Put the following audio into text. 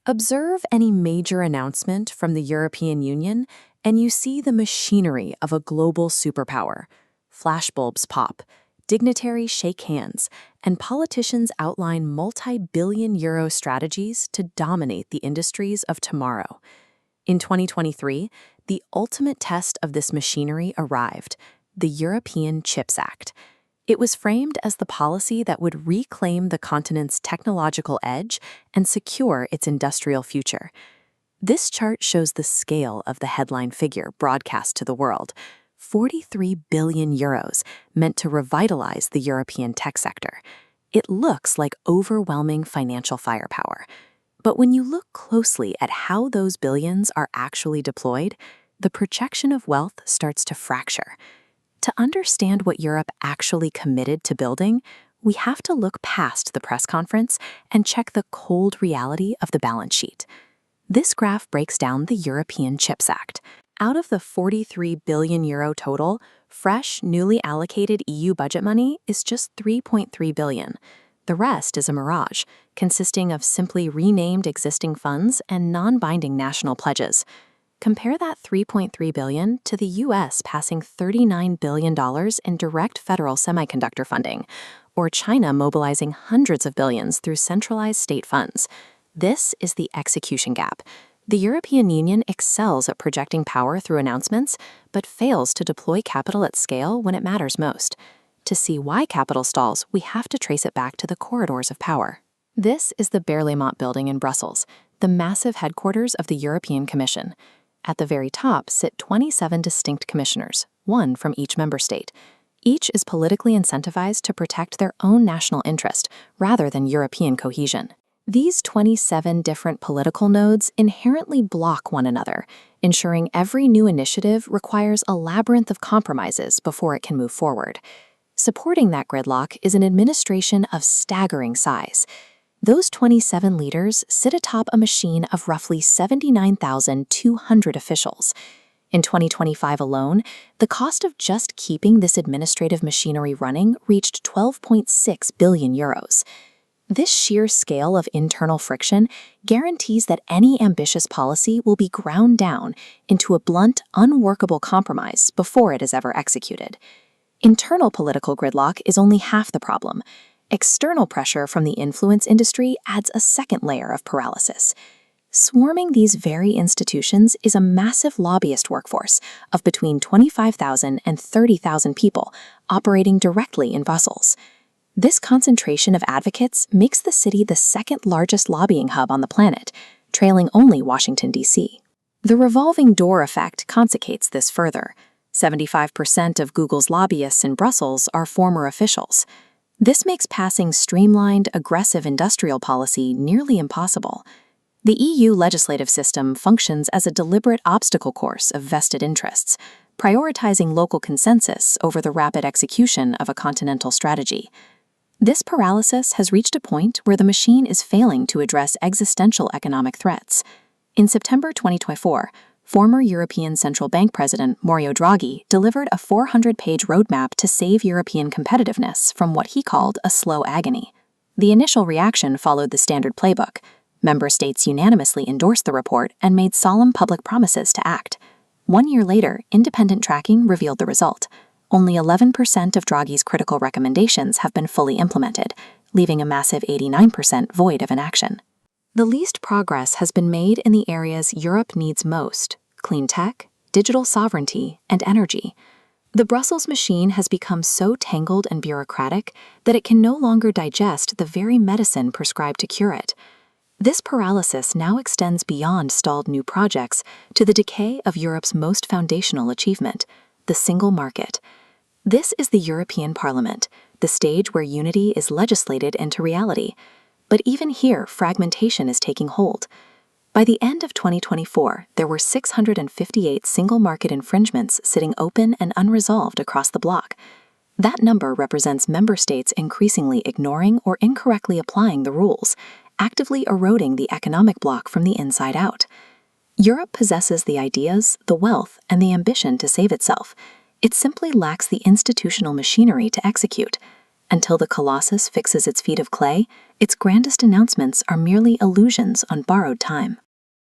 Observe any major announcement from the European Union, and you see the machinery of a global superpower. Flashbulbs pop, dignitaries shake hands, and politicians outline multi-billion euro strategies to dominate the industries of tomorrow. In 2023, the ultimate test of this machinery arrived, the European Chips Act. It was framed as the policy that would reclaim the continent's technological edge and secure its industrial future. This chart shows the scale of the headline figure broadcast to the world: 43 billion euros, meant to revitalize the European tech sector. It looks like overwhelming financial firepower. But when you look closely at how those billions are actually deployed, the projection of wealth starts to fracture. To understand what Europe actually committed to building, we have to look past the press conference and check the cold reality of the balance sheet. This graph breaks down the European Chips Act. Out of the 43 billion euro total, fresh, newly allocated EU budget money is just 3.3 billion. The rest is a mirage, consisting of simply renamed existing funds and non-binding national pledges. Compare that 3.3 billion to the US passing $39 billion in direct federal semiconductor funding, or China mobilizing hundreds of billions through centralized state funds. This is the execution gap. The European Union excels at projecting power through announcements, but fails to deploy capital at scale when it matters most. To see why capital stalls, we have to trace it back to the corridors of power. This is the Berlaymont building in Brussels, the massive headquarters of the European Commission. At the very top sit 27 distinct commissioners, one from each member state. Each is politically incentivized to protect their own national interest rather than European cohesion. These 27 different political nodes inherently block one another, ensuring every new initiative requires a labyrinth of compromises before it can move forward. Supporting that gridlock is an administration of staggering size. Those 27 leaders sit atop a machine of roughly 79,200 officials. In 2025 alone, the cost of just keeping this administrative machinery running reached 12.6 billion euros. This sheer scale of internal friction guarantees that any ambitious policy will be ground down into a blunt, unworkable compromise before it is ever executed. Internal political gridlock is only half the problem. External pressure from the influence industry adds a second layer of paralysis. Swarming these very institutions is a massive lobbyist workforce of between 25,000 and 30,000 people operating directly in Brussels. This concentration of advocates makes the city the second largest lobbying hub on the planet, trailing only Washington, D.C. The revolving door effect consecrates this further. 75% of Google's lobbyists in Brussels are former officials. This makes passing streamlined, aggressive industrial policy nearly impossible. The EU legislative system functions as a deliberate obstacle course of vested interests, prioritizing local consensus over the rapid execution of a continental strategy. This paralysis has reached a point where the machine is failing to address existential economic threats. In September 2024, former European Central Bank President Mario Draghi delivered a 400-page roadmap to save European competitiveness from what he called a slow agony. The initial reaction followed the standard playbook. Member states unanimously endorsed the report and made solemn public promises to act. 1 year later, independent tracking revealed the result. Only 11% of Draghi's critical recommendations have been fully implemented, leaving a massive 89% void of inaction. The least progress has been made in the areas Europe needs most: clean tech, digital sovereignty, and energy. The Brussels machine has become so tangled and bureaucratic that it can no longer digest the very medicine prescribed to cure it. This paralysis now extends beyond stalled new projects to the decay of Europe's most foundational achievement, the single market. This is the European Parliament, the stage where unity is legislated into reality. But even here, fragmentation is taking hold. By the end of 2024, there were 658 single-market infringements sitting open and unresolved across the bloc. That number represents member states increasingly ignoring or incorrectly applying the rules, actively eroding the economic bloc from the inside out. Europe possesses the ideas, the wealth, and the ambition to save itself. It simply lacks the institutional machinery to execute. Until the Colossus fixes its feet of clay, its grandest announcements are merely illusions on borrowed time.